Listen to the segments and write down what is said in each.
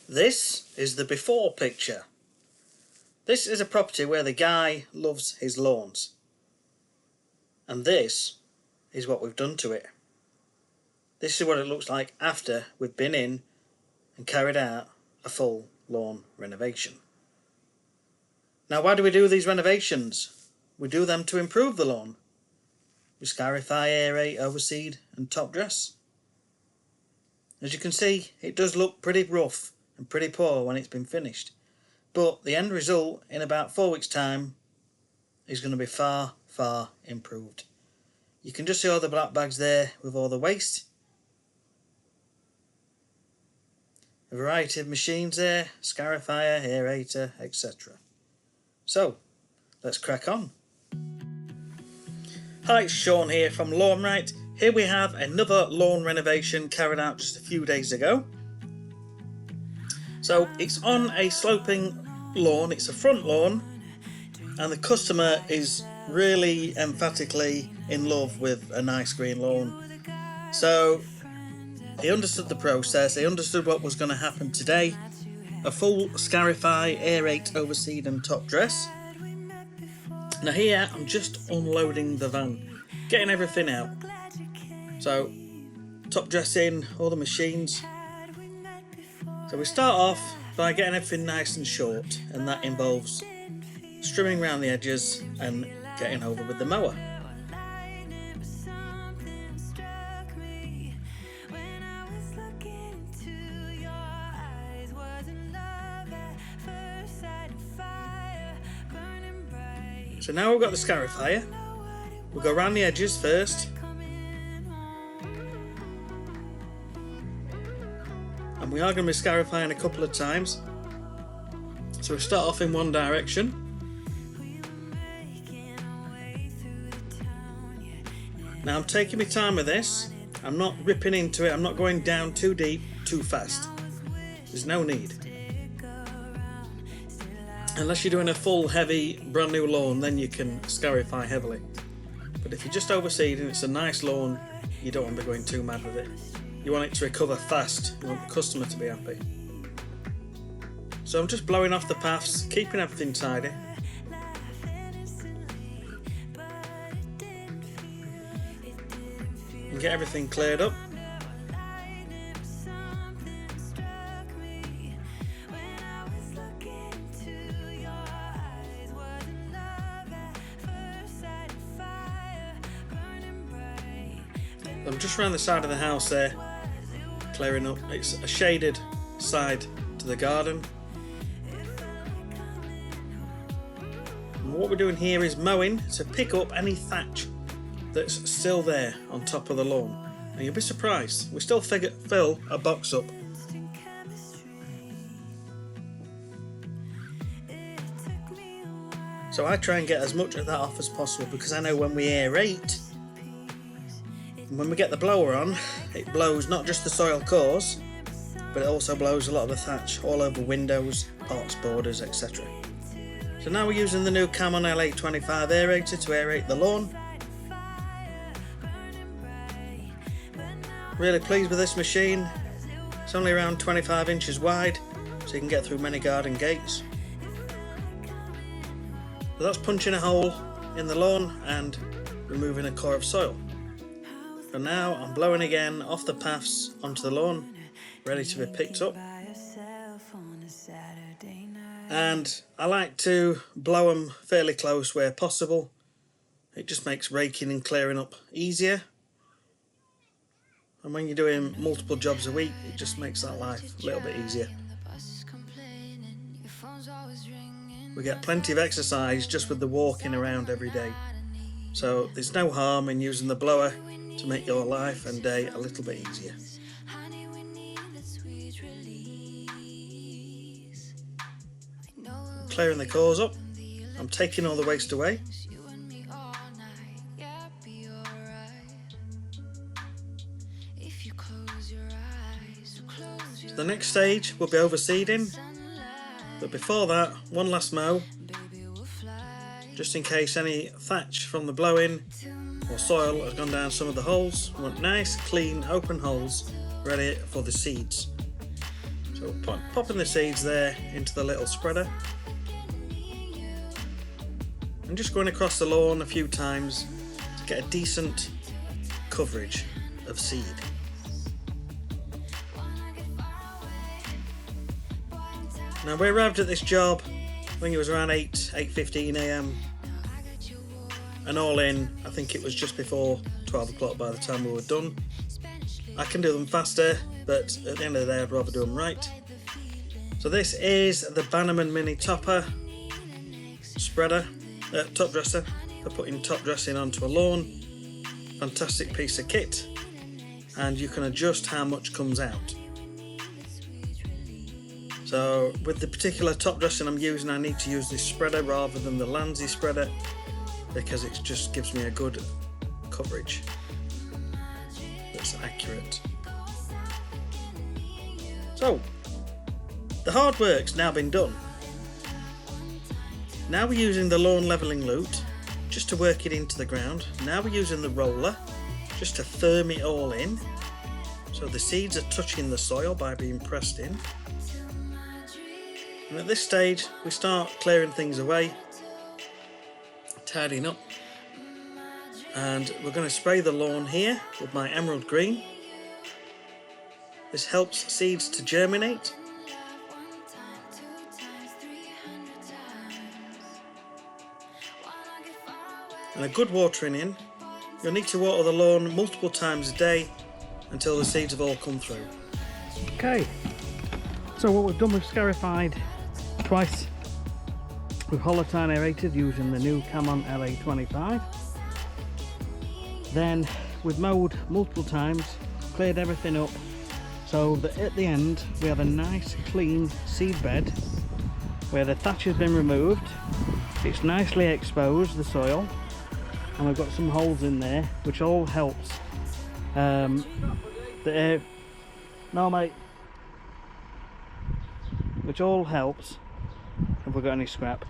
This is the before picture. This is a property where the guy loves his lawns. And this is what we've done to it. This is what it looks like after we've been in and carried out a full lawn renovation. Now, why do we do these renovations? We do them to improve the lawn. We scarify, aerate, overseed and top dress. As you can see, it does look pretty rough and pretty poor when it's been finished. But the end result in about 4 weeks' time is going to be far, far improved. You can just see all the black bags there with all the waste. A variety of machines there, scarifier, aerator, etc. So, let's crack on. Hi, it's Sean here from Lawnright. Here we have another lawn renovation carried out just a few days ago. So it's on a sloping lawn, it's a front lawn, and the customer is really emphatically in love with a nice green lawn. So he understood the process, he understood what was going to happen today. A full scarify, aerate, overseed and top dress. Now here I'm just unloading the van, getting everything out. So top dressing, all the machines. So we start off by getting everything nice and short, and that involves trimming around the edges and getting over with the mower. So now we've got the scarifier, we'll go around the edges first. And we are going to be scarifying a couple of times. So we start off in one direction. Now I'm taking my time with this. I'm not ripping into it, I'm not going down too deep, too fast. There's no need. Unless you're doing a full heavy brand new lawn, then you can scarify heavily. But if you're just overseeding, it's a nice lawn, you don't want to be going too mad with it. You want it to recover fast, you want the customer to be happy. So I'm just blowing off the paths, keeping everything tidy. And get everything cleared up. I'm just around the side of the house there, clearing up. It's a shaded side to the garden. And what we're doing here is mowing to pick up any thatch that's still there on top of the lawn. And you'll be surprised, we still fill a box up. So I try and get as much of that off as possible, because I know when we aerate, when we get the blower on, it blows not just the soil cores, but it also blows a lot of the thatch all over windows, pots, borders, etc. So now we're using the new Camon L825 aerator to aerate the lawn. Really pleased with this machine. It's only around 25 inches wide, so you can get through many garden gates. So that's punching a hole in the lawn and removing a core of soil. So now I'm blowing again off the paths onto the lawn, ready to be picked up. And I like to blow them fairly close where possible. It just makes raking and clearing up easier. And when you're doing multiple jobs a week, it just makes that life a little bit easier. We get plenty of exercise just with the walking around every day. So there's no harm in using the blower to make your life and day a little bit easier. Clearing the cores up, I'm taking all the waste away. So the next stage will be overseeding, but before that, one last mow, just in case any thatch from the blowing or soil has gone down some of the holes. We want nice, clean, open holes ready for the seeds. So So popping the seeds there into the little spreader and just going across the lawn a few times to get a decent coverage of seed. Now we arrived at this job, I think it was around 8:15 AM, and all in, I think it was just before 12 o'clock by the time we were done. I can do them faster, but at the end of the day I'd rather do them right. So this is the Bannerman Mini Topper spreader, top dresser, for putting top dressing onto a lawn. Fantastic piece of kit, and you can adjust how much comes out. So with the particular top dressing I'm using, I need to use this spreader rather than the Landsy spreader, because it just gives me a good coverage that's accurate. So the hard work's now been done. Now we're using the lawn levelling lute just to work it into the ground. Now we're using the roller just to firm it all in, so the seeds are touching the soil by being pressed in. And at this stage we start clearing things away, tidying up, and we're going to spray the lawn here with my emerald green. This helps seeds to germinate. And a good watering in. You'll need to water the lawn multiple times a day until the seeds have all come through. Okay, so what we've done, we've scarified twice. We've holotine aerated using the new Camon LA25. Then we've mowed multiple times, cleared everything up, so that at the end we have a nice clean seed bed where the thatch has been removed. It's nicely exposed, the soil, and we've got some holes in there which all helps the air. No mate. Which all helps if we've got any scrap.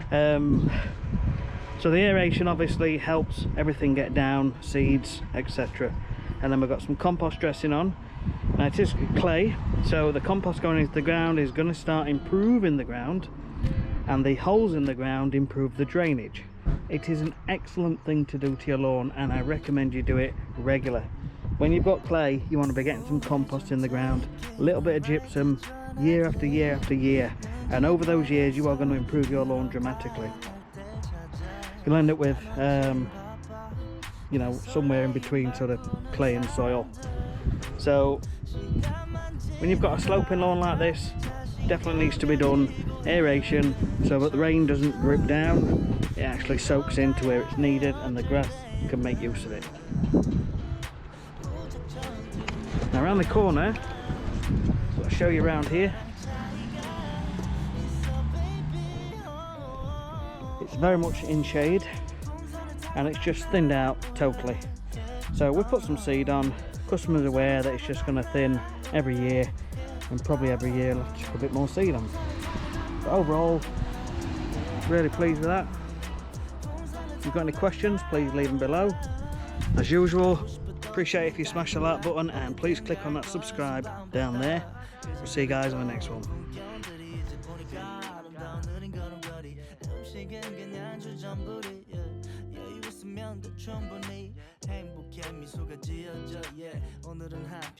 So the aeration obviously helps everything get down, seeds, etc. And then we've got some compost dressing on. Now it is clay, so the compost going into the ground is going to start improving the ground, and the holes in the ground improve the drainage. It is an excellent thing to do to your lawn, and I recommend you do it regular. When you've got clay, you want to be getting some compost in the ground, a little bit of gypsum, year after year after year, and over those years you are going to improve your lawn dramatically. You'll end up with you know, somewhere in between sort of clay and soil. So when you've got a sloping lawn like this, definitely needs to be done aeration so that the rain doesn't drip down, it actually soaks into where it's needed and the grass can make use of it. Now around the corner, I'll show you around here. It's very much in shade and it's just thinned out totally. So we put some seed on. Customers are aware that it's just going to thin every year, and probably every year I'll have to put a bit more seed on. But overall, really pleased with that. If you've got any questions, please leave them below. As usual, appreciate if you smash the like button, and please click on that subscribe down there. We'll see you guys on the next one.